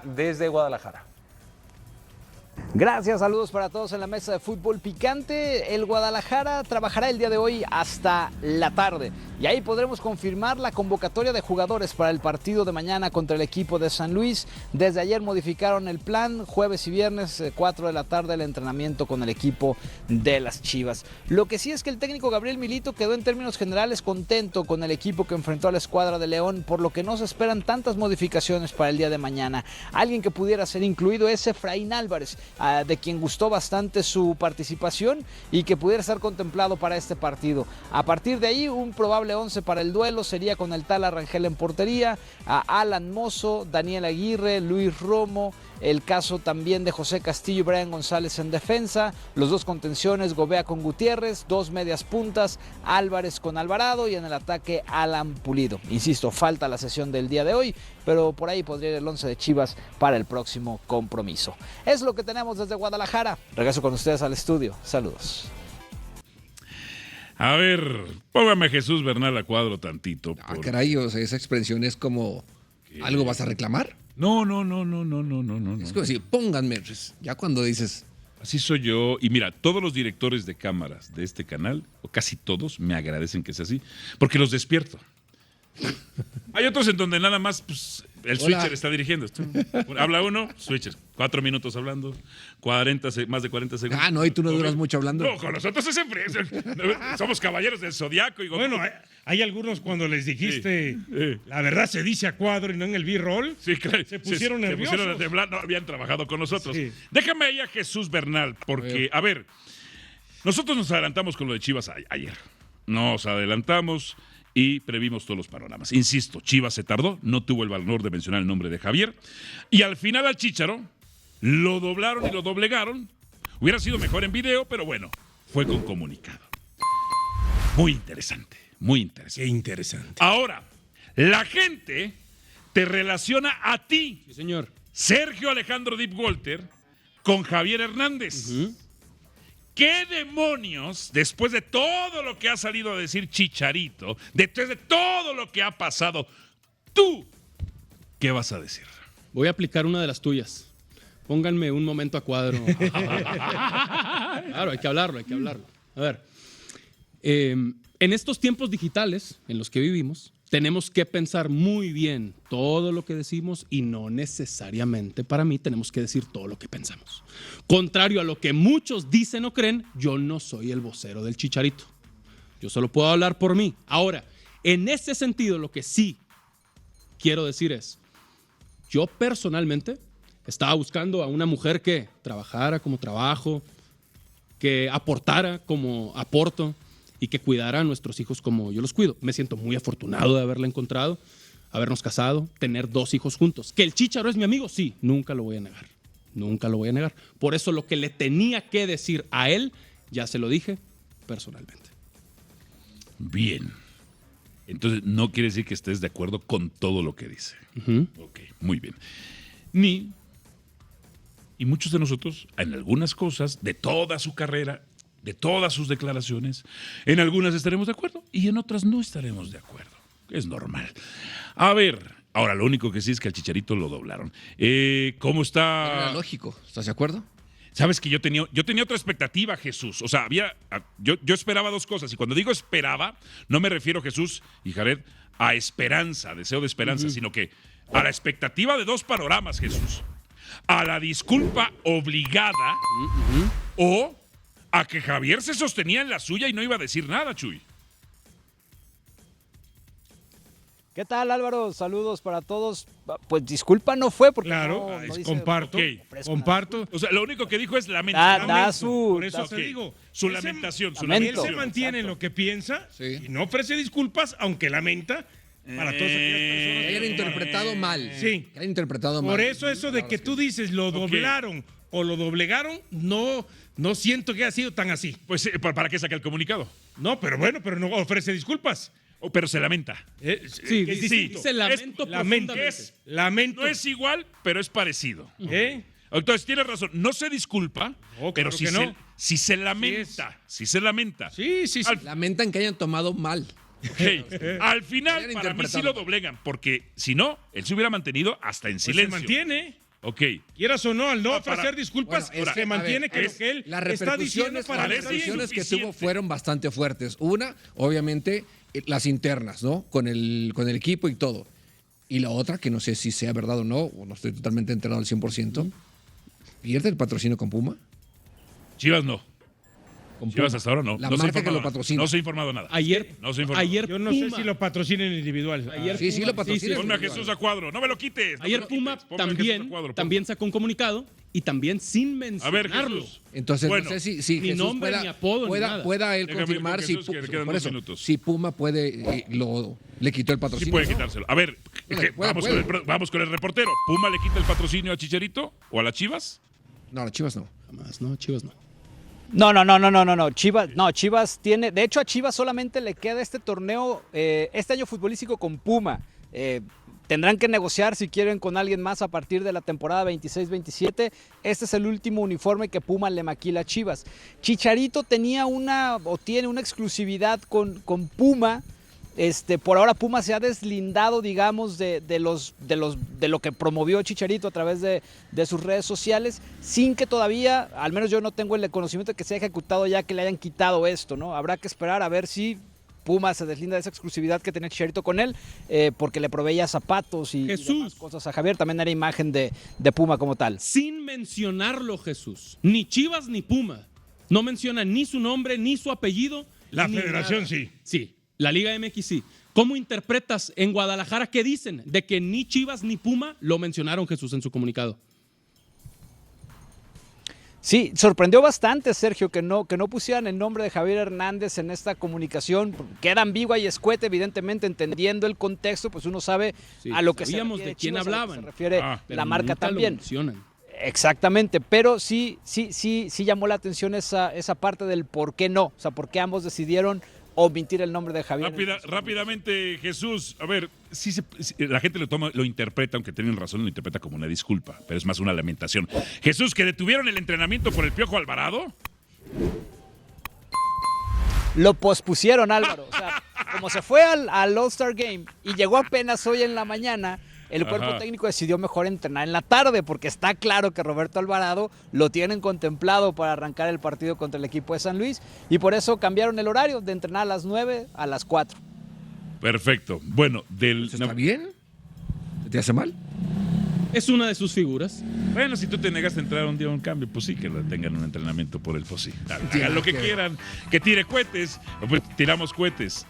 desde Guadalajara. Gracias, saludos para todos en la mesa de fútbol picante. El Guadalajara trabajará el día de hoy hasta la tarde y ahí podremos confirmar la convocatoria de jugadores para el partido de mañana contra el equipo de San Luis. Desde ayer modificaron el plan, jueves y viernes 4 de la tarde el entrenamiento con el equipo de las Chivas. Lo que sí es que el técnico Gabriel Milito quedó en términos generales contento con el equipo que enfrentó a la escuadra de León, por lo que no se esperan tantas modificaciones para el día de mañana. Alguien que pudiera ser incluido es Efraín Álvarez, de quien gustó bastante su participación y que pudiera estar contemplado para este partido. A partir de ahí, un probable 11 para el duelo sería con el Tala Rangel en portería, a Alan Mozo, Daniel Aguirre, Luis Romo, el caso también de José Castillo y Brian González en defensa, los dos contenciones, Gobea con Gutiérrez, dos medias puntas, Álvarez con Alvarado y en el ataque Alan Pulido. Insisto, falta la sesión del día de hoy, pero por ahí podría ir el 11 de Chivas para el próximo compromiso. Es lo que tenemos desde Guadalajara. Regreso con ustedes al estudio. Saludos. A ver, póngame a Jesús Bernal a cuadro tantito. Caray, o sea, esa expresión es como, ¿qué? ¿Algo vas a reclamar? No. Es como decir, pónganme, ya cuando dices... Así soy yo. Y mira, todos los directores de cámaras de este canal, o casi todos, me agradecen que sea así, porque los despierto. Hay otros en donde nada más pues, el switcher está dirigiendo. Habla uno, switcher, 4 minutos hablando, más de 40 segundos. Ah, no, y tú no duras mucho hablando. No, con nosotros es siempre. Somos caballeros del Zodiaco. Y bueno, hay algunos cuando les dijiste, la verdad se dice a cuadro y no en el B-roll, sí, claro, se pusieron nerviosos. Se pusieron a temblar, no habían trabajado con nosotros. Sí. Déjame ahí a Jesús Bernal, porque, a ver, nosotros nos adelantamos con lo de Chivas ayer. Nos adelantamos y previmos todos los panoramas. Insisto, Chivas se tardó, no tuvo el valor de mencionar el nombre de Javier, y al final al Chícharo lo doblaron y lo doblegaron. Hubiera sido mejor en video, pero bueno, fue con comunicado. Muy interesante, muy interesante. Qué interesante. Ahora, la gente te relaciona a ti, sí, señor, Sergio Alejandro Deep Walter, con Javier Hernández. ¿Qué demonios, después de todo lo que ha salido a decir Chicharito, después de todo lo que ha pasado, tú, qué vas a decir? Voy a aplicar una de las tuyas. Pónganme un momento a cuadro. Claro, hay que hablarlo. A ver, en estos tiempos digitales en los que vivimos, tenemos que pensar muy bien todo lo que decimos y no necesariamente, para mí, tenemos que decir todo lo que pensamos. Contrario a lo que muchos dicen o creen, yo no soy el vocero del Chicharito. Yo solo puedo hablar por mí. Ahora, en ese sentido, lo que sí quiero decir es, yo personalmente estaba buscando a una mujer que trabajara como trabajo, que aportara como aporto, y que cuidara a nuestros hijos como yo los cuido. Me siento muy afortunado de haberla encontrado, habernos casado, tener 2 hijos juntos. ¿Que el Chícharo es mi amigo? Sí, nunca lo voy a negar. Nunca lo voy a negar. Por eso lo que le tenía que decir a él, ya se lo dije personalmente. Bien. Entonces, no quiere decir que estés de acuerdo con todo lo que dice. Ok, muy bien. Y muchos de nosotros, en algunas cosas, de toda su carrera, de todas sus declaraciones, en algunas estaremos de acuerdo y en otras no estaremos de acuerdo. Es normal. A ver, ahora lo único que sí es que al Chicharito lo doblaron. ¿Cómo está? Era lógico, ¿estás de acuerdo? Sabes que yo tenía otra expectativa, Jesús. O sea, yo esperaba 2 cosas. Y cuando digo esperaba, no me refiero, Jesús y Jared, a esperanza, deseo de esperanza, sino que a la expectativa de 2 panoramas, Jesús. A la disculpa obligada o a que Javier se sostenía en la suya y no iba a decir nada, Chuy. ¿Qué tal, Álvaro? Saludos para todos. Pues disculpa no fue porque claro, no dice, comparto. O sea, lo único que dijo es lamento. Por eso te digo. Su lamentación. Él se mantiene en lo que piensa y no ofrece disculpas, aunque lamenta para todas aquellas personas que hayan interpretado mal. Sí. Que hayan interpretado mal. Por eso de que tú dices lo doblaron o lo doblegaron, no siento que haya sido tan así. Pues, ¿para qué saca el comunicado? No, pero no ofrece disculpas. Pero se lamenta. Sí, dice lamento profundamente. Lamento. No es igual, pero es parecido. Entonces, tienes razón. No se disculpa, pero claro sí se lamenta. Sí se lamenta. Sí. Lamentan que hayan tomado mal. Ok. Al final, Habían para mí sí interpretado. lo doblegan, porque si no, él se hubiera mantenido hasta en Pues se silencio. mantiene. Ok. Quieras o no, al no Ah, para- ofrecer disculpas, Bueno, es que, se mantiene a que ver, lo que él las está diciendo repercusiones, para parece las repercusiones que tuvo insuficiente. fueron bastante fuertes. Una, obviamente, las internas, ¿no? Con el equipo y todo. Y la otra, que no sé si sea verdad o no estoy totalmente enterado al 100%, ¿pierde el patrocinio con Puma? Chivas no. Con Chivas Puma. hasta ahora no. La No se ha marca que informado lo nada. patrocina. No se ha informado nada. Ayer, No se ha informado. ayer Yo no Puma, sé si lo patrocinan individual. Ayer Sí, sí, Puma- lo patrocina. sí, Ponme a sí, Jesús a cuadro. No me lo quites. no me Ayer lo Puma quites. Ponme a Jesús a cuadro, también sacó un comunicado y también sin A ver, mencionarlo. Jesús. Entonces, Bueno, no sé si ni Jesús nombre, pueda, ni apodo, ni pueda, nada. pueda él Déjame ir confirmar con si, Jesús, que le quedan por 2 eso, minutos. si Puma puede, le quitó el Sí patrocinio. puede ¿no? quitárselo. A ver, Puede, puede. vamos con el reportero. ¿Puma le quita el patrocinio a Chicharito o a las Chivas? No, las Chivas no. Jamás, no, Chivas no. No. Chivas tiene. De hecho, a Chivas solamente le queda este torneo, este año futbolístico con Puma. Tendrán que negociar si quieren con alguien más a partir de la temporada 26-27. Este es el último uniforme que Puma le maquila a Chivas. Chicharito tiene una exclusividad con Puma. Por ahora Puma se ha deslindado, digamos, de lo que promovió Chicharito a través de sus redes sociales, sin que todavía, al menos yo no tengo el conocimiento de que se haya ejecutado ya que le hayan quitado esto, ¿no? Habrá que esperar a ver si Puma se deslinda de esa exclusividad que tenía Chicharito con él, porque le proveía zapatos y demás cosas a Javier. También era imagen de Puma como tal. Sin mencionarlo, Jesús. Ni Chivas ni Puma. No menciona ni su nombre, ni su apellido. La ni federación nada. sí. Sí, la Liga MX sí. ¿Cómo interpretas en Guadalajara qué dicen? De que ni Chivas ni Puma lo mencionaron, Jesús, en su comunicado. Sí, sorprendió bastante, Sergio, que no pusieran el nombre de Javier Hernández en esta comunicación. Queda ambigua y escueta, evidentemente, entendiendo el contexto, pues uno sabe Sí, a lo que se sabíamos refiere de quién Chivas, a lo que hablaban. se refiere Pero la marca nunca lo también. mencionan. Exactamente, pero sí llamó la atención esa parte del por qué no, o sea, por qué ambos decidieron omitir el nombre de Javier. Rápidamente, Jesús. A ver, si la gente lo interpreta, aunque tienen razón, lo interpreta como una disculpa, pero es más una lamentación. Jesús, que detuvieron el entrenamiento por el Piojo Alvarado. Lo pospusieron, Álvaro. O sea, como se fue al All-Star Game y llegó apenas hoy en la mañana, el cuerpo técnico decidió mejor entrenar en la tarde, porque está claro que Roberto Alvarado lo tienen contemplado para arrancar el partido contra el equipo de San Luis, y por eso cambiaron el horario de entrenar a las 9 a las 4. Perfecto. Bueno, ¿Está bien? ¿Te hace mal? Es una de sus figuras. Bueno, si tú te negas a entrar un día a un cambio, pues sí, que tengan un entrenamiento por él, pues sí. Hagan lo que quieran, que tire cohetes, pues tiramos cohetes.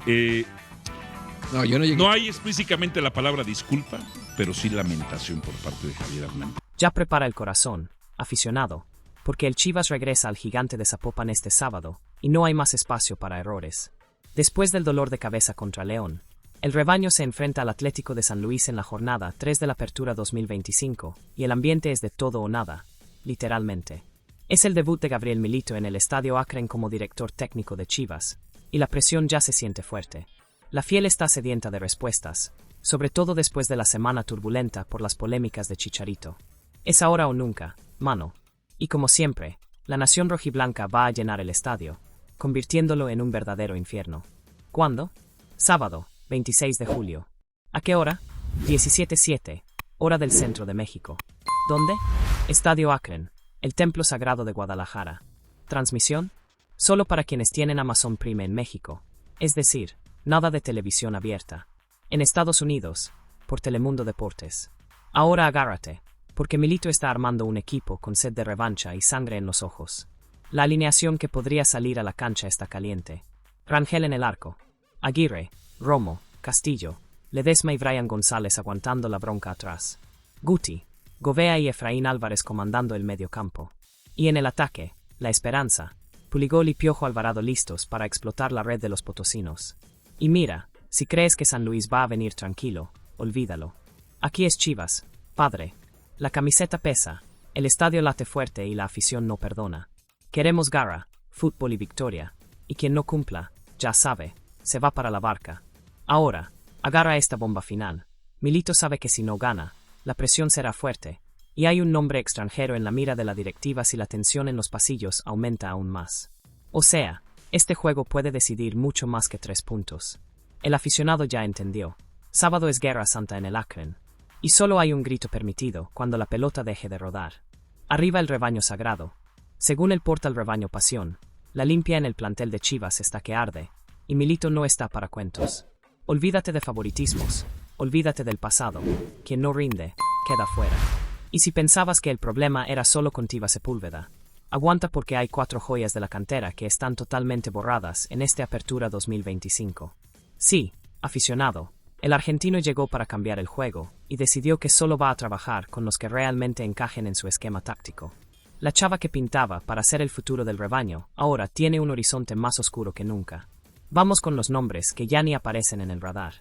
No, yo no llegué. No hay explícitamente la palabra disculpa, pero sí lamentación por parte de Javier Hernández. Ya prepara el corazón, aficionado, porque el Chivas regresa al Gigante de Zapopan este sábado, y no hay más espacio para errores. Después del dolor de cabeza contra León, el rebaño se enfrenta al Atlético de San Luis en la jornada 3 de la Apertura 2025, y el ambiente es de todo o nada, literalmente. Es el debut de Gabriel Milito en el Estadio Akron como director técnico de Chivas, y la presión ya se siente fuerte. La fiel está sedienta de respuestas, sobre todo después de la semana turbulenta por las polémicas de Chicharito. Es ahora o nunca, mano. Y como siempre, la nación rojiblanca va a llenar el estadio, convirtiéndolo en un verdadero infierno. ¿Cuándo? Sábado, 26 de julio. ¿A qué hora? 17:07, hora del centro de México. ¿Dónde? Estadio Akron, el templo sagrado de Guadalajara. ¿Transmisión? Solo para quienes tienen Amazon Prime en México, es decir, nada de televisión abierta. En Estados Unidos, por Telemundo Deportes. Ahora agárrate, porque Milito está armando un equipo con sed de revancha y sangre en los ojos. La alineación que podría salir a la cancha está caliente. Rangel en el arco. Aguirre, Romo, Castillo, Ledesma y Brian González aguantando la bronca atrás. Guti, Govea y Efraín Álvarez comandando el mediocampo. Y en el ataque, La Esperanza, Puligol y Piojo Alvarado listos para explotar la red de los potosinos. Y mira, si crees que San Luis va a venir tranquilo, olvídalo. Aquí es Chivas, padre. La camiseta pesa, el estadio late fuerte y la afición no perdona. Queremos garra, fútbol y victoria. Y quien no cumpla, ya sabe, se va para la barca. Ahora, agarra esta bomba final. Milito sabe que si no gana, la presión será fuerte, y hay un nombre extranjero en la mira de la directiva si la tensión en los pasillos aumenta aún más. O sea, este juego puede decidir mucho más que 3 puntos. El aficionado ya entendió. Sábado es Guerra Santa en el Akron. Y solo hay un grito permitido cuando la pelota deje de rodar. Arriba el rebaño sagrado. Según el portal Rebaño Pasión, la limpia en el plantel de Chivas está que arde, y Milito no está para cuentos. Olvídate de favoritismos, olvídate del pasado. Quien no rinde, queda fuera. Y si pensabas que el problema era solo con Tiva Sepúlveda, aguanta porque hay 4 joyas de la cantera que están totalmente borradas en esta apertura 2025. Sí, aficionado, el argentino llegó para cambiar el juego, y decidió que solo va a trabajar con los que realmente encajen en su esquema táctico. La chava que pintaba para ser el futuro del rebaño, ahora tiene un horizonte más oscuro que nunca. Vamos con los nombres que ya ni aparecen en el radar.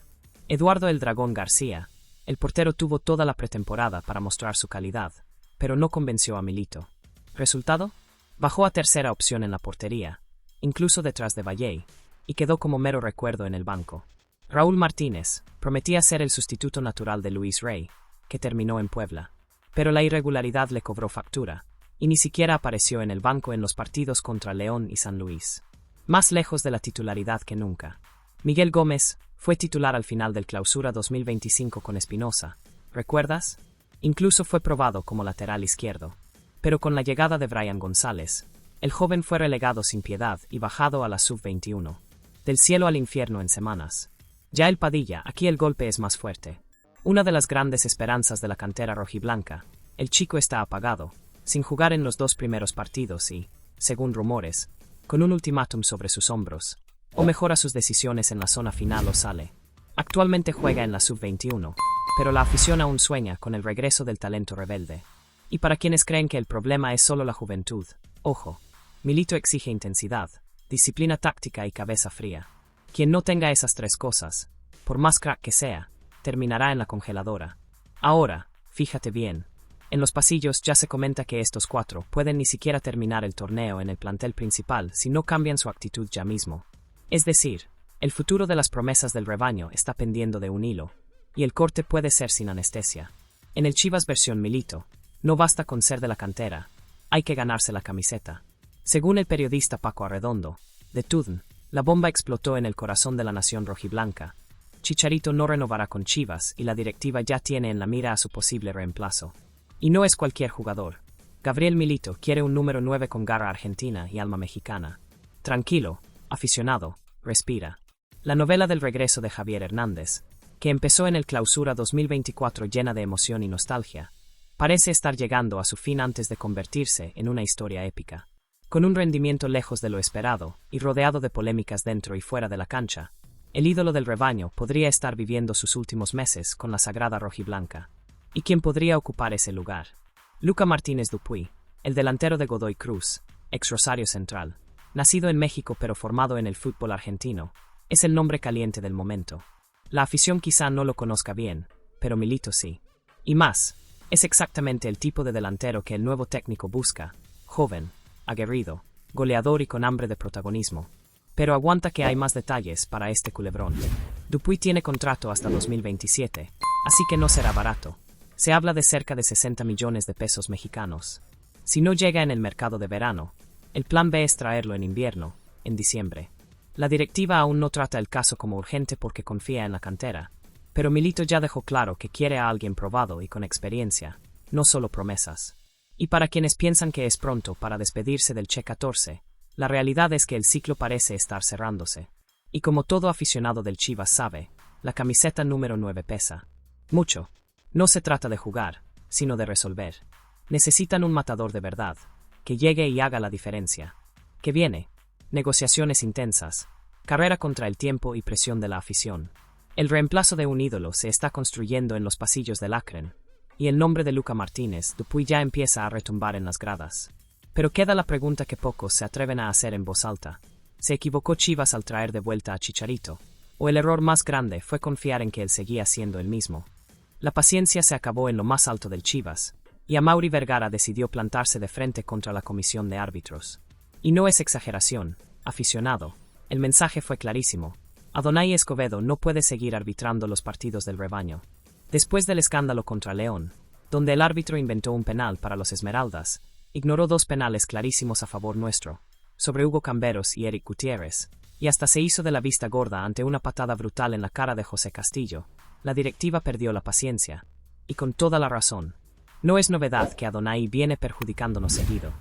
Eduardo el Dragón García. El portero tuvo toda la pretemporada para mostrar su calidad, pero no convenció a Milito. ¿Resultado? Bajó a tercera opción en la portería, incluso detrás de Valle, y quedó como mero recuerdo en el banco. Raúl Martínez prometía ser el sustituto natural de Luis Rey, que terminó en Puebla. Pero la irregularidad le cobró factura, y ni siquiera apareció en el banco en los partidos contra León y San Luis. Más lejos de la titularidad que nunca. Miguel Gómez fue titular al final del Clausura 2025 con Espinosa, ¿recuerdas? Incluso fue probado como lateral izquierdo. Pero con la llegada de Brian González, el joven fue relegado sin piedad y bajado a la sub-21. Del cielo al infierno en semanas. Ya el Padilla, aquí el golpe es más fuerte. Una de las grandes esperanzas de la cantera rojiblanca, el chico está apagado, sin jugar en los 2 primeros partidos y, según rumores, con un ultimátum sobre sus hombros. O mejora sus decisiones en la zona final o sale. Actualmente juega en la sub-21, pero la afición aún sueña con el regreso del talento rebelde. Y para quienes creen que el problema es solo la juventud, ojo, Milito exige intensidad, disciplina táctica y cabeza fría. Quien no tenga esas 3 cosas, por más crack que sea, terminará en la congeladora. Ahora, fíjate bien. En los pasillos ya se comenta que estos 4 pueden ni siquiera terminar el torneo en el plantel principal si no cambian su actitud ya mismo. Es decir, el futuro de las promesas del rebaño está pendiendo de un hilo, y el corte puede ser sin anestesia. En el Chivas versión Milito, no basta con ser de la cantera, hay que ganarse la camiseta. Según el periodista Paco Arredondo, de TUDN, la bomba explotó en el corazón de la nación rojiblanca. Chicharito no renovará con Chivas y la directiva ya tiene en la mira a su posible reemplazo. Y no es cualquier jugador. Gabriel Milito quiere un número 9 con garra argentina y alma mexicana. Tranquilo, aficionado, respira. La novela del regreso de Javier Hernández, que empezó en el Clausura 2024 llena de emoción y nostalgia, parece estar llegando a su fin antes de convertirse en una historia épica. Con un rendimiento lejos de lo esperado y rodeado de polémicas dentro y fuera de la cancha, el ídolo del rebaño podría estar viviendo sus últimos meses con la sagrada rojiblanca. ¿Y quién podría ocupar ese lugar? Luca Martínez Dupuy, el delantero de Godoy Cruz, ex Rosario Central, nacido en México pero formado en el fútbol argentino, es el nombre caliente del momento. La afición quizá no lo conozca bien, pero Milito sí. Y más, es exactamente el tipo de delantero que el nuevo técnico busca, joven, aguerrido, goleador y con hambre de protagonismo. Pero aguanta que hay más detalles para este culebrón. Dupuy tiene contrato hasta 2027, así que no será barato. Se habla de cerca de 60 millones de pesos mexicanos. Si no llega en el mercado de verano, el plan B es traerlo en invierno, en diciembre. La directiva aún no trata el caso como urgente porque confía en la cantera, pero Milito ya dejó claro que quiere a alguien probado y con experiencia, no solo promesas. Y para quienes piensan que es pronto para despedirse del Che 14, la realidad es que el ciclo parece estar cerrándose. Y como todo aficionado del Chivas sabe, la camiseta número 9 pesa mucho. No se trata de jugar, sino de resolver. Necesitan un matador de verdad, que llegue y haga la diferencia. ¿Qué viene? Negociaciones intensas, carrera contra el tiempo y presión de la afición. El reemplazo de un ídolo se está construyendo en los pasillos del Akron, y el nombre de Luca Martínez Dupuy ya empieza a retumbar en las gradas. Pero queda la pregunta que pocos se atreven a hacer en voz alta. ¿Se equivocó Chivas al traer de vuelta a Chicharito? ¿O el error más grande fue confiar en que él seguía siendo el mismo? La paciencia se acabó en lo más alto del Chivas, y Amaury Vergara decidió plantarse de frente contra la comisión de árbitros. Y no es exageración, aficionado, el mensaje fue clarísimo. Adonai Escobedo no puede seguir arbitrando los partidos del rebaño. Después del escándalo contra León, donde el árbitro inventó un penal para los Esmeraldas, ignoró 2 penales clarísimos a favor nuestro, sobre Hugo Camberos y Eric Gutiérrez, y hasta se hizo de la vista gorda ante una patada brutal en la cara de José Castillo. La directiva perdió la paciencia, y con toda la razón. No es novedad que Adonai viene perjudicándonos seguido.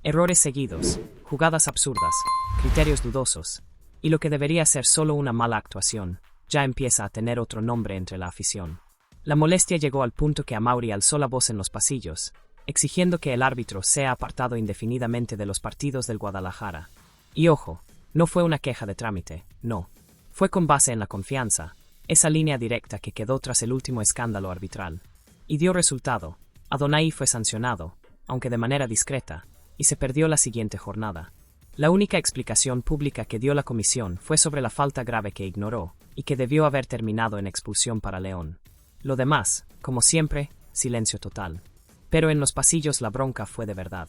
Errores seguidos, jugadas absurdas, criterios dudosos, y lo que debería ser solo una mala actuación, ya empieza a tener otro nombre entre la afición. La molestia llegó al punto que Amaury alzó la voz en los pasillos, exigiendo que el árbitro sea apartado indefinidamente de los partidos del Guadalajara. Y ojo, no fue una queja de trámite, no. Fue con base en la confianza, esa línea directa que quedó tras el último escándalo arbitral. Y dio resultado. Adonai fue sancionado, aunque de manera discreta, y se perdió la siguiente jornada. La única explicación pública que dio la comisión fue sobre la falta grave que ignoró, y que debió haber terminado en expulsión para León. Lo demás, como siempre, silencio total. Pero en los pasillos la bronca fue de verdad.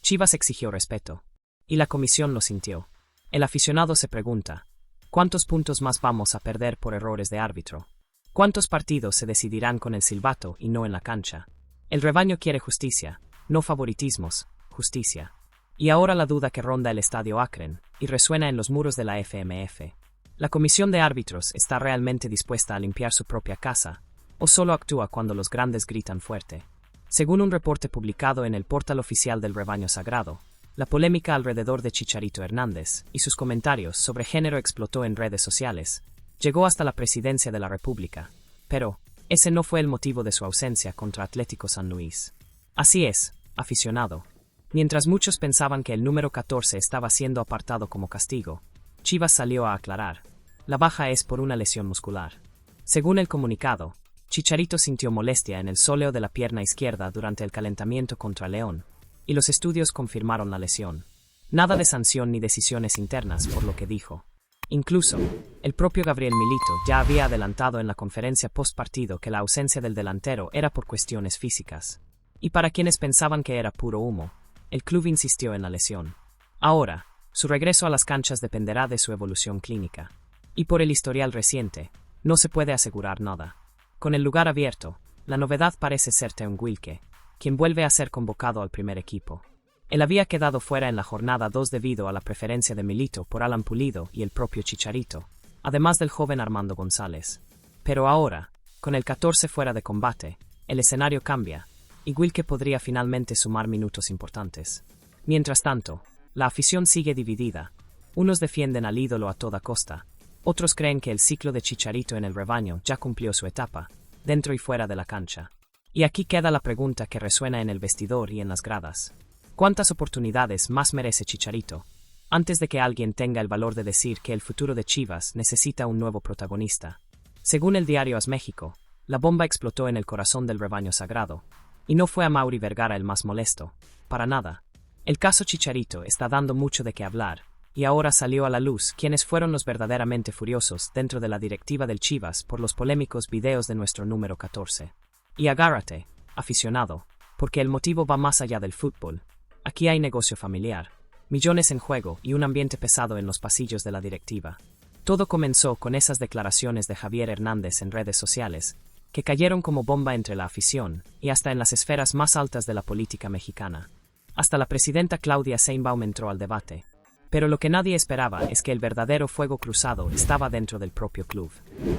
Chivas exigió respeto. Y la comisión lo sintió. El aficionado se pregunta, ¿cuántos puntos más vamos a perder por errores de árbitro? ¿Cuántos partidos se decidirán con el silbato y no en la cancha? El rebaño quiere justicia, no favoritismos, justicia. Y ahora la duda que ronda el estadio Akron, y resuena en los muros de la FMF. ¿La comisión de árbitros está realmente dispuesta a limpiar su propia casa, o solo actúa cuando los grandes gritan fuerte? Según un reporte publicado en el portal oficial del Rebaño Sagrado, la polémica alrededor de Chicharito Hernández y sus comentarios sobre género explotó en redes sociales, llegó hasta la presidencia de la República, pero ese no fue el motivo de su ausencia contra Atlético San Luis. Así es, aficionado. Mientras muchos pensaban que el número 14 estaba siendo apartado como castigo, Chivas salió a aclarar. La baja es por una lesión muscular. Según el comunicado, Chicharito sintió molestia en el sóleo de la pierna izquierda durante el calentamiento contra León, y los estudios confirmaron la lesión. Nada de sanción ni decisiones internas, por lo que dijo. Incluso, el propio Gabriel Milito ya había adelantado en la conferencia post-partido que la ausencia del delantero era por cuestiones físicas. Y para quienes pensaban que era puro humo, el club insistió en la lesión. Ahora, su regreso a las canchas dependerá de su evolución clínica. Y por el historial reciente, no se puede asegurar nada. Con el lugar abierto, la novedad parece ser Teun Wilke, quien vuelve a ser convocado al primer equipo. Él había quedado fuera en la jornada 2 debido a la preferencia de Milito por Alan Pulido y el propio Chicharito, además del joven Armando González. Pero ahora, con el 14 fuera de combate, el escenario cambia, y Wilke podría finalmente sumar minutos importantes. Mientras tanto, la afición sigue dividida. Unos defienden al ídolo a toda costa, otros creen que el ciclo de Chicharito en el rebaño ya cumplió su etapa, dentro y fuera de la cancha. Y aquí queda la pregunta que resuena en el vestidor y en las gradas. ¿Cuántas oportunidades más merece Chicharito, antes de que alguien tenga el valor de decir que el futuro de Chivas necesita un nuevo protagonista? Según el diario AS México, la bomba explotó en el corazón del rebaño sagrado, y no fue Amaury Vergara el más molesto, para nada. El caso Chicharito está dando mucho de qué hablar, y ahora salió a la luz quiénes fueron los verdaderamente furiosos dentro de la directiva del Chivas por los polémicos videos de nuestro número 14. Y agárrate, aficionado, porque el motivo va más allá del fútbol. Aquí hay negocio familiar, millones en juego y un ambiente pesado en los pasillos de la directiva. Todo comenzó con esas declaraciones de Javier Hernández en redes sociales, que cayeron como bomba entre la afición y hasta en las esferas más altas de la política mexicana. Hasta la presidenta Claudia Sheinbaum entró al debate. Pero lo que nadie esperaba es que el verdadero fuego cruzado estaba dentro del propio club.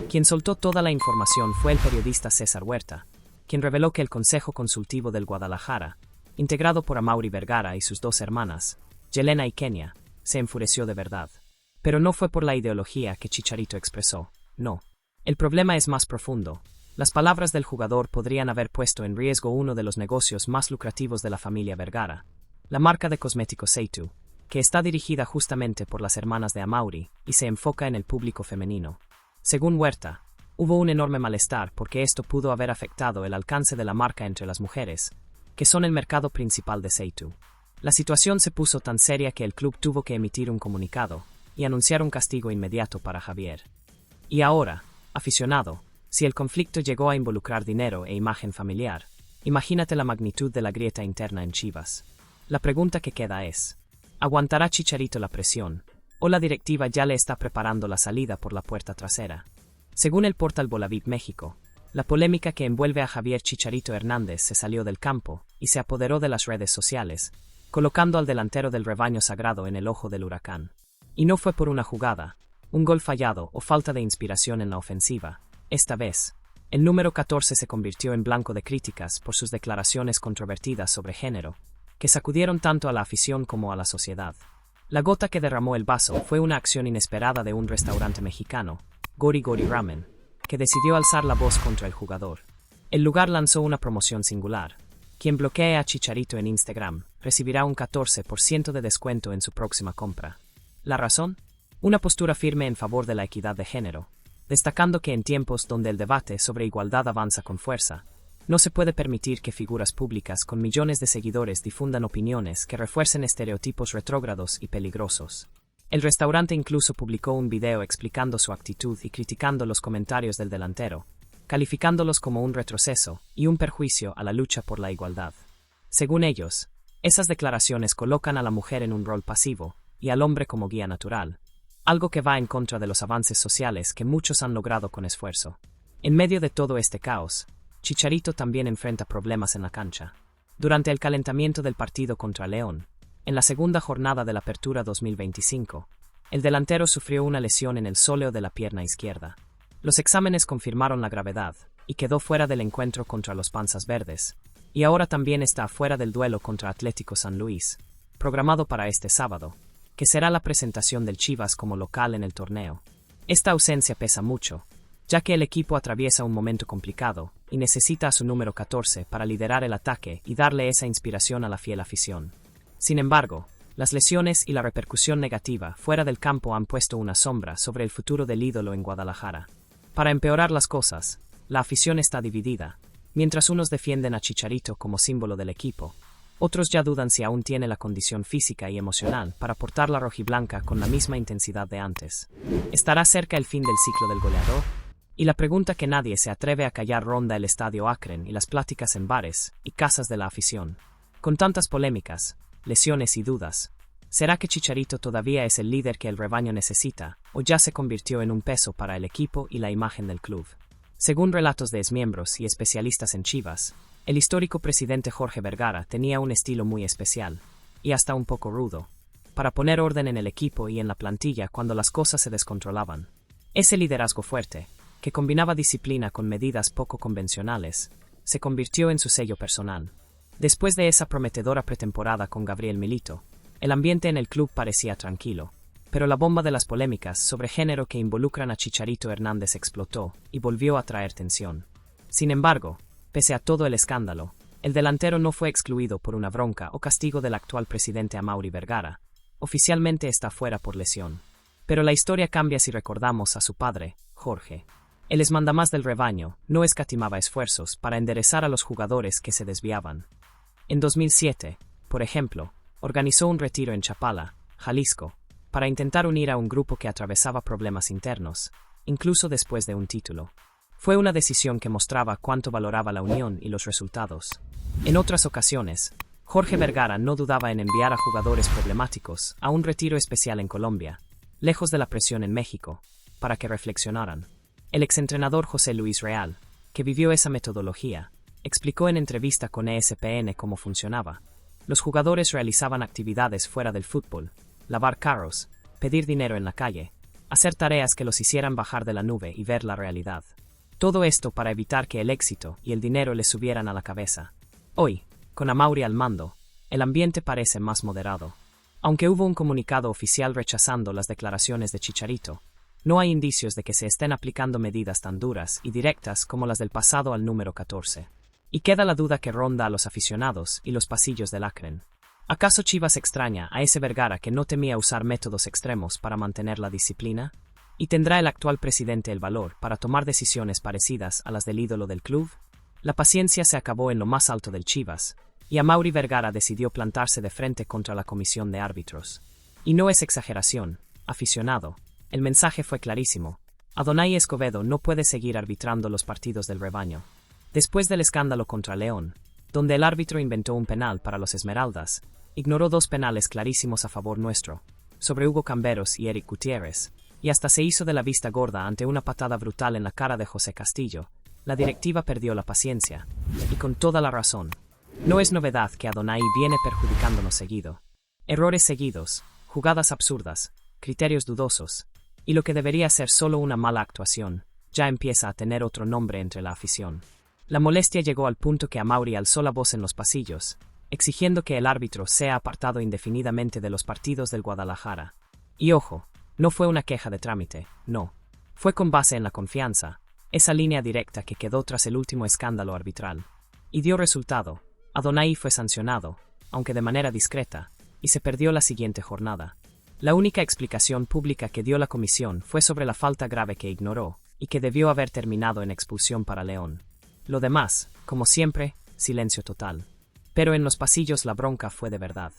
Quien soltó toda la información fue el periodista César Huerta, quien reveló que el Consejo Consultivo del Guadalajara, integrado por Amaury Vergara y sus dos hermanas, Yelena y Kenia, se enfureció de verdad. Pero no fue por la ideología que Chicharito expresó, no. El problema es más profundo. Las palabras del jugador podrían haber puesto en riesgo uno de los negocios más lucrativos de la familia Vergara, la marca de cosméticos Seitu, que está dirigida justamente por las hermanas de Amaury y se enfoca en el público femenino. Según Huerta, hubo un enorme malestar porque esto pudo haber afectado el alcance de la marca entre las mujeres, que son el mercado principal de Seitu. La situación se puso tan seria que el club tuvo que emitir un comunicado y anunciar un castigo inmediato para Javier. Y ahora, aficionado, si el conflicto llegó a involucrar dinero e imagen familiar, imagínate la magnitud de la grieta interna en Chivas. La pregunta que queda es, ¿aguantará Chicharito la presión, o la directiva ya le está preparando la salida por la puerta trasera? Según el portal Bolavip México, la polémica que envuelve a Javier Chicharito Hernández se salió del campo y se apoderó de las redes sociales, colocando al delantero del rebaño sagrado en el ojo del huracán. Y no fue por una jugada, un gol fallado o falta de inspiración en la ofensiva. Esta vez, el número 14 se convirtió en blanco de críticas por sus declaraciones controvertidas sobre género, que sacudieron tanto a la afición como a la sociedad. La gota que derramó el vaso fue una acción inesperada de un restaurante mexicano, Gori Gori Ramen, que decidió alzar la voz contra el jugador. El lugar lanzó una promoción singular. Quien bloquee a Chicharito en Instagram recibirá un 14% de descuento en su próxima compra. ¿La razón? Una postura firme en favor de la equidad de género, destacando que en tiempos donde el debate sobre igualdad avanza con fuerza, no se puede permitir que figuras públicas con millones de seguidores difundan opiniones que refuercen estereotipos retrógrados y peligrosos. El restaurante incluso publicó un video explicando su actitud y criticando los comentarios del delantero, calificándolos como un retroceso y un perjuicio a la lucha por la igualdad. Según ellos, esas declaraciones colocan a la mujer en un rol pasivo y al hombre como guía natural, algo que va en contra de los avances sociales que muchos han logrado con esfuerzo. En medio de todo este caos, Chicharito también enfrenta problemas en la cancha. Durante el calentamiento del partido contra León, en la segunda jornada de la Apertura 2025, el delantero sufrió una lesión en el sóleo de la pierna izquierda. Los exámenes confirmaron la gravedad y quedó fuera del encuentro contra los Panzas Verdes, y ahora también está fuera del duelo contra Atlético San Luis, programado para este sábado, que será la presentación del Chivas como local en el torneo. Esta ausencia pesa mucho, ya que el equipo atraviesa un momento complicado y necesita a su número 14 para liderar el ataque y darle esa inspiración a la fiel afición. Sin embargo, las lesiones y la repercusión negativa fuera del campo han puesto una sombra sobre el futuro del ídolo en Guadalajara. Para empeorar las cosas, la afición está dividida. Mientras unos defienden a Chicharito como símbolo del equipo, otros ya dudan si aún tiene la condición física y emocional para portar la rojiblanca con la misma intensidad de antes. ¿Estará cerca el fin del ciclo del goleador? Y la pregunta que nadie se atreve a callar ronda el Estadio Akron y las pláticas en bares y casas de la afición. Con tantas polémicas, lesiones y dudas, ¿será que Chicharito todavía es el líder que el rebaño necesita, o ya se convirtió en un peso para el equipo y la imagen del club? Según relatos de exmiembros y especialistas en Chivas, el histórico presidente Jorge Vergara tenía un estilo muy especial, y hasta un poco rudo, para poner orden en el equipo y en la plantilla cuando las cosas se descontrolaban. Ese liderazgo fuerte, que combinaba disciplina con medidas poco convencionales, se convirtió en su sello personal. Después de esa prometedora pretemporada con Gabriel Milito, el ambiente en el club parecía tranquilo, pero la bomba de las polémicas sobre género que involucran a Chicharito Hernández explotó y volvió a traer tensión. Sin embargo, pese a todo el escándalo, el delantero no fue excluido por una bronca o castigo del actual presidente Amaury Vergara. Oficialmente está fuera por lesión. Pero la historia cambia si recordamos a su padre, Jorge. El exmandamás del rebaño no escatimaba esfuerzos para enderezar a los jugadores que se desviaban. En 2007, por ejemplo, organizó un retiro en Chapala, Jalisco, para intentar unir a un grupo que atravesaba problemas internos, incluso después de un título. Fue una decisión que mostraba cuánto valoraba la unión y los resultados. En otras ocasiones, Jorge Vergara no dudaba en enviar a jugadores problemáticos a un retiro especial en Colombia, lejos de la presión en México, para que reflexionaran. El exentrenador José Luis Real, que vivió esa metodología, explicó en entrevista con ESPN cómo funcionaba. Los jugadores realizaban actividades fuera del fútbol, lavar carros, pedir dinero en la calle, hacer tareas que los hicieran bajar de la nube y ver la realidad. Todo esto para evitar que el éxito y el dinero les subieran a la cabeza. Hoy, con Amaury al mando, el ambiente parece más moderado. Aunque hubo un comunicado oficial rechazando las declaraciones de Chicharito, no hay indicios de que se estén aplicando medidas tan duras y directas como las del pasado al número 14. Y queda la duda que ronda a los aficionados y los pasillos del Akron. ¿Acaso Chivas extraña a ese Vergara que no temía usar métodos extremos para mantener la disciplina? ¿Y tendrá el actual presidente el valor para tomar decisiones parecidas a las del ídolo del club? La paciencia se acabó en lo más alto del Chivas, y Amaury Vergara decidió plantarse de frente contra la comisión de árbitros. Y no es exageración, aficionado. El mensaje fue clarísimo. Adonai Escobedo no puede seguir arbitrando los partidos del rebaño. Después del escándalo contra León, donde el árbitro inventó un penal para los Esmeraldas, ignoró 2 penales clarísimos a favor nuestro, sobre Hugo Camberos y Eric Gutiérrez, y hasta se hizo de la vista gorda ante una patada brutal en la cara de José Castillo. La directiva perdió la paciencia, y con toda la razón. No es novedad que Adonai viene perjudicándonos seguido. Errores seguidos, jugadas absurdas, criterios dudosos, y lo que debería ser solo una mala actuación, ya empieza a tener otro nombre entre la afición. La molestia llegó al punto que Amaury alzó la voz en los pasillos, exigiendo que el árbitro sea apartado indefinidamente de los partidos del Guadalajara. Y ojo, no fue una queja de trámite, no. Fue con base en la confianza, esa línea directa que quedó tras el último escándalo arbitral. Y dio resultado. Adonai fue sancionado, aunque de manera discreta, y se perdió la siguiente jornada. La única explicación pública que dio la comisión fue sobre la falta grave que ignoró, y que debió haber terminado en expulsión para León. Lo demás, como siempre, silencio total. Pero en los pasillos la bronca fue de verdad.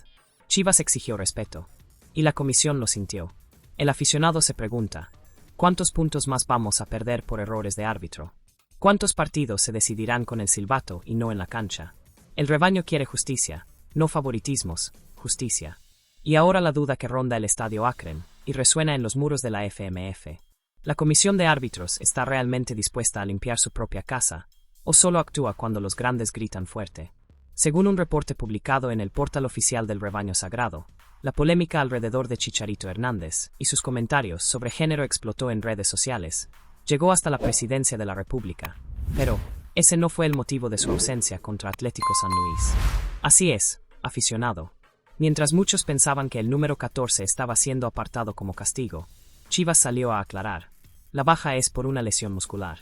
Chivas exigió respeto, y la comisión lo sintió. El aficionado se pregunta, ¿cuántos puntos más vamos a perder por errores de árbitro? ¿Cuántos partidos se decidirán con el silbato y no en la cancha? El rebaño quiere justicia, no favoritismos, justicia. Y ahora la duda que ronda el estadio Akron, y resuena en los muros de la FMF. ¿La comisión de árbitros está realmente dispuesta a limpiar su propia casa, o solo actúa cuando los grandes gritan fuerte? Según un reporte publicado en el portal oficial del Rebaño Sagrado, la polémica alrededor de Chicharito Hernández y sus comentarios sobre género explotó en redes sociales, llegó hasta la presidencia de la República. Pero ese no fue el motivo de su ausencia contra Atlético San Luis. Así es, aficionado. Mientras muchos pensaban que el número 14 estaba siendo apartado como castigo, Chivas salió a aclarar. La baja es por una lesión muscular.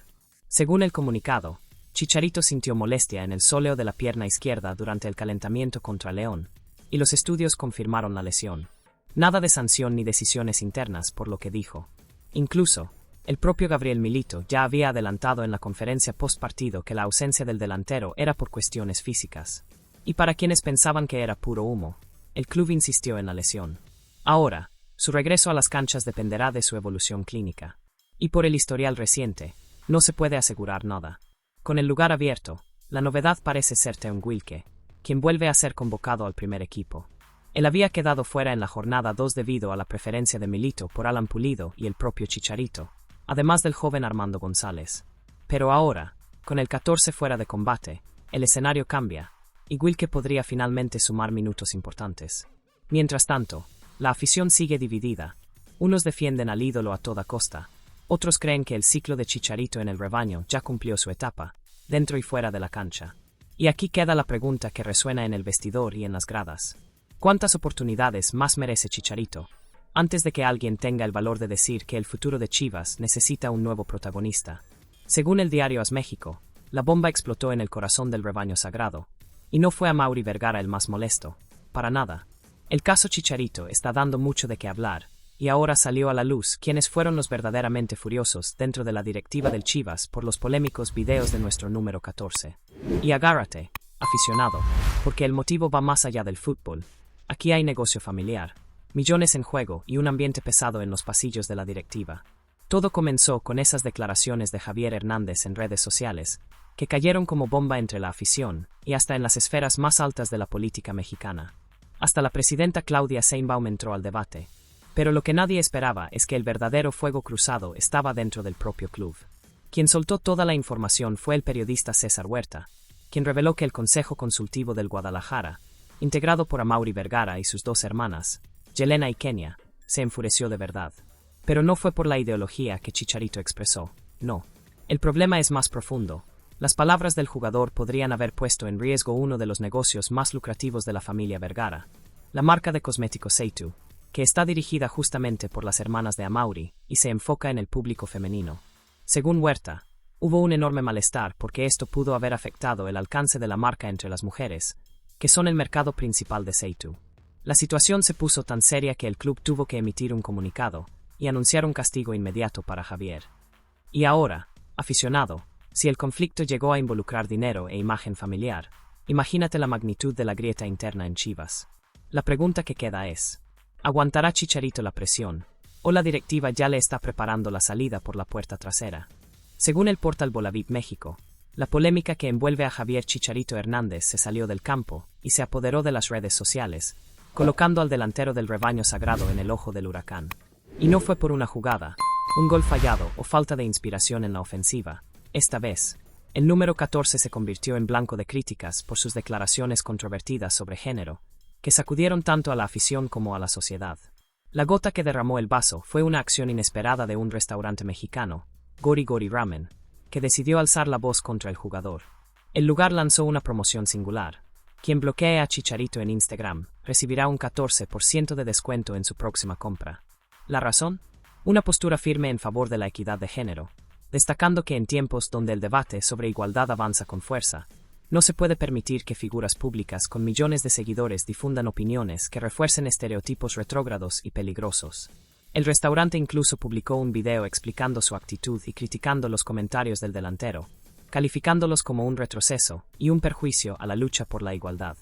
Según el comunicado, Chicharito sintió molestia en el sóleo de la pierna izquierda durante el calentamiento contra León, y los estudios confirmaron la lesión. Nada de sanción ni decisiones internas, por lo que dijo. Incluso, el propio Gabriel Milito ya había adelantado en la conferencia post-partido que la ausencia del delantero era por cuestiones físicas. Y para quienes pensaban que era puro humo, el club insistió en la lesión. Ahora, su regreso a las canchas dependerá de su evolución clínica. Y por el historial reciente, no se puede asegurar nada. Con el lugar abierto, la novedad parece ser Teun Wilke, quien vuelve a ser convocado al primer equipo. Él había quedado fuera en la jornada 2 debido a la preferencia de Milito por Alan Pulido y el propio Chicharito, además del joven Armando González. Pero ahora, con el 14 fuera de combate, el escenario cambia, y Wilke podría finalmente sumar minutos importantes. Mientras tanto, la afición sigue dividida. Unos defienden al ídolo a toda costa. Otros creen que el ciclo de Chicharito en el rebaño ya cumplió su etapa, dentro y fuera de la cancha. Y aquí queda la pregunta que resuena en el vestidor y en las gradas. ¿Cuántas oportunidades más merece Chicharito? Antes de que alguien tenga el valor de decir que el futuro de Chivas necesita un nuevo protagonista. Según el diario AS México, la bomba explotó en el corazón del rebaño sagrado. Y no fue Amaury Vergara el más molesto. Para nada. El caso Chicharito está dando mucho de qué hablar. Y ahora salió a la luz quiénes fueron los verdaderamente furiosos dentro de la directiva del Chivas por los polémicos videos de nuestro número 14. Y agárrate, aficionado, porque el motivo va más allá del fútbol. Aquí hay negocio familiar, millones en juego y un ambiente pesado en los pasillos de la directiva. Todo comenzó con esas declaraciones de Javier Hernández en redes sociales, que cayeron como bomba entre la afición y hasta en las esferas más altas de la política mexicana. Hasta la presidenta Claudia Sheinbaum entró al debate. Pero lo que nadie esperaba es que el verdadero fuego cruzado estaba dentro del propio club. Quien soltó toda la información fue el periodista César Huerta, quien reveló que el Consejo Consultivo del Guadalajara, integrado por Amaury Vergara y sus dos hermanas, Yelena y Kenia, se enfureció de verdad. Pero no fue por la ideología que Chicharito expresó, no. El problema es más profundo. Las palabras del jugador podrían haber puesto en riesgo uno de los negocios más lucrativos de la familia Vergara, la marca de cosméticos Seitu, que está dirigida justamente por las hermanas de Amaury y se enfoca en el público femenino. Según Huerta, hubo un enorme malestar porque esto pudo haber afectado el alcance de la marca entre las mujeres, que son el mercado principal de Seitu. La situación se puso tan seria que el club tuvo que emitir un comunicado y anunciar un castigo inmediato para Javier. Y ahora, aficionado, si el conflicto llegó a involucrar dinero e imagen familiar, imagínate la magnitud de la grieta interna en Chivas. La pregunta que queda es, ¿aguantará Chicharito la presión, o la directiva ya le está preparando la salida por la puerta trasera? Según el portal Bolavip México, la polémica que envuelve a Javier Chicharito Hernández se salió del campo y se apoderó de las redes sociales, colocando al delantero del rebaño sagrado en el ojo del huracán. Y no fue por una jugada, un gol fallado o falta de inspiración en la ofensiva. Esta vez, el número 14 se convirtió en blanco de críticas por sus declaraciones controvertidas sobre género, que sacudieron tanto a la afición como a la sociedad. La gota que derramó el vaso fue una acción inesperada de un restaurante mexicano, Gori Gori Ramen, que decidió alzar la voz contra el jugador. El lugar lanzó una promoción singular. Quien bloquee a Chicharito en Instagram recibirá un 14% de descuento en su próxima compra. ¿La razón? Una postura firme en favor de la equidad de género, destacando que en tiempos donde el debate sobre igualdad avanza con fuerza, no se puede permitir que figuras públicas con millones de seguidores difundan opiniones que refuercen estereotipos retrógrados y peligrosos. El restaurante incluso publicó un video explicando su actitud y criticando los comentarios del delantero, calificándolos como un retroceso y un perjuicio a la lucha por la igualdad.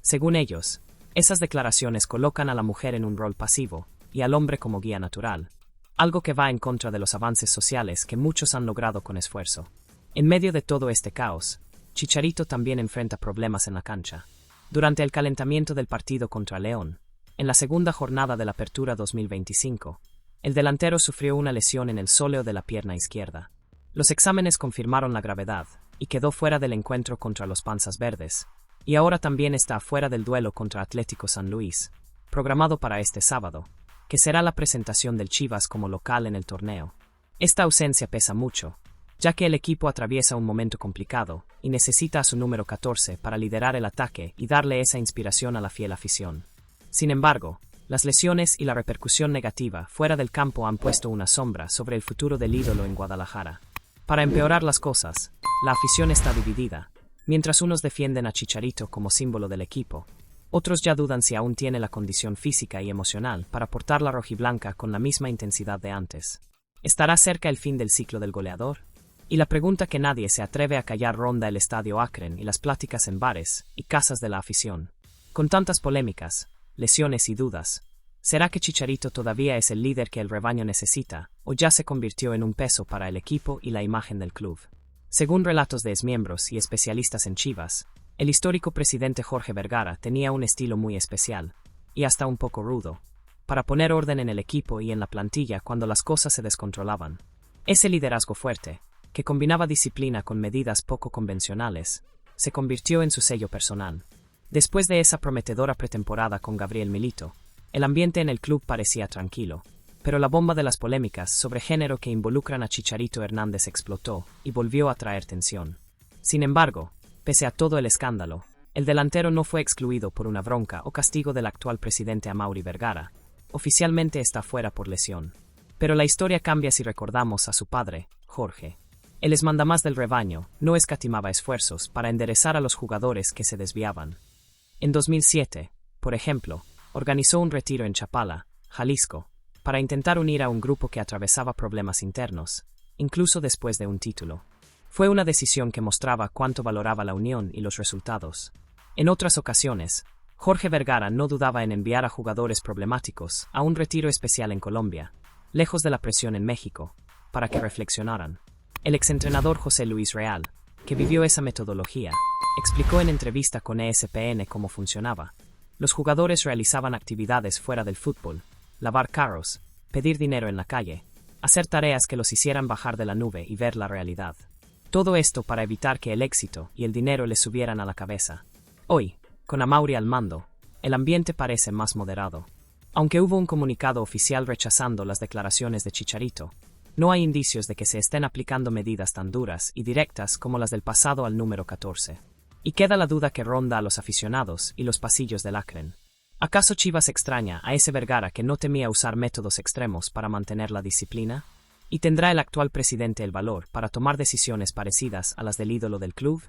Según ellos, esas declaraciones colocan a la mujer en un rol pasivo y al hombre como guía natural, algo que va en contra de los avances sociales que muchos han logrado con esfuerzo. En medio de todo este caos, Chicharito también enfrenta problemas en la cancha. Durante el calentamiento del partido contra León, en la segunda jornada de la Apertura 2025, el delantero sufrió una lesión en el sóleo de la pierna izquierda. Los exámenes confirmaron la gravedad y quedó fuera del encuentro contra los Panzas Verdes, y ahora también está fuera del duelo contra Atlético San Luis, programado para este sábado, que será la presentación del Chivas como local en el torneo. Esta ausencia pesa mucho, ya que el equipo atraviesa un momento complicado y necesita a su número 14 para liderar el ataque y darle esa inspiración a la fiel afición. Sin embargo, las lesiones y la repercusión negativa fuera del campo han puesto una sombra sobre el futuro del ídolo en Guadalajara. Para empeorar las cosas, la afición está dividida. Mientras unos defienden a Chicharito como símbolo del equipo, otros ya dudan si aún tiene la condición física y emocional para portar la rojiblanca con la misma intensidad de antes. ¿Estará cerca el fin del ciclo del goleador? Y la pregunta que nadie se atreve a callar ronda el Estadio Akron y las pláticas en bares y casas de la afición. Con tantas polémicas, lesiones y dudas, ¿será que Chicharito todavía es el líder que el rebaño necesita, o ya se convirtió en un peso para el equipo y la imagen del club? Según relatos de exmiembros y especialistas en Chivas, el histórico presidente Jorge Vergara tenía un estilo muy especial, y hasta un poco rudo, para poner orden en el equipo y en la plantilla cuando las cosas se descontrolaban. Ese liderazgo fuerte, que combinaba disciplina con medidas poco convencionales, se convirtió en su sello personal. Después de esa prometedora pretemporada con Gabriel Milito, el ambiente en el club parecía tranquilo, pero la bomba de las polémicas sobre género que involucran a Chicharito Hernández explotó y volvió a traer tensión. Sin embargo, pese a todo el escándalo, el delantero no fue excluido por una bronca o castigo del actual presidente Amaury Vergara. Oficialmente está fuera por lesión. Pero la historia cambia si recordamos a su padre, Jorge. El exmandamás del rebaño no escatimaba esfuerzos para enderezar a los jugadores que se desviaban. En 2007, por ejemplo, organizó un retiro en Chapala, Jalisco, para intentar unir a un grupo que atravesaba problemas internos, incluso después de un título. Fue una decisión que mostraba cuánto valoraba la unión y los resultados. En otras ocasiones, Jorge Vergara no dudaba en enviar a jugadores problemáticos a un retiro especial en Colombia, lejos de la presión en México, para que reflexionaran. El exentrenador José Luis Real, que vivió esa metodología, explicó en entrevista con ESPN cómo funcionaba. Los jugadores realizaban actividades fuera del fútbol, lavar carros, pedir dinero en la calle, hacer tareas que los hicieran bajar de la nube y ver la realidad. Todo esto para evitar que el éxito y el dinero les subieran a la cabeza. Hoy, con Amaury al mando, el ambiente parece más moderado. Aunque hubo un comunicado oficial rechazando las declaraciones de Chicharito, no hay indicios de que se estén aplicando medidas tan duras y directas como las del pasado al número 14. Y queda la duda que ronda a los aficionados y los pasillos del Akron. ¿Acaso Chivas extraña a ese Vergara que no temía usar métodos extremos para mantener la disciplina? ¿Y tendrá el actual presidente el valor para tomar decisiones parecidas a las del ídolo del club?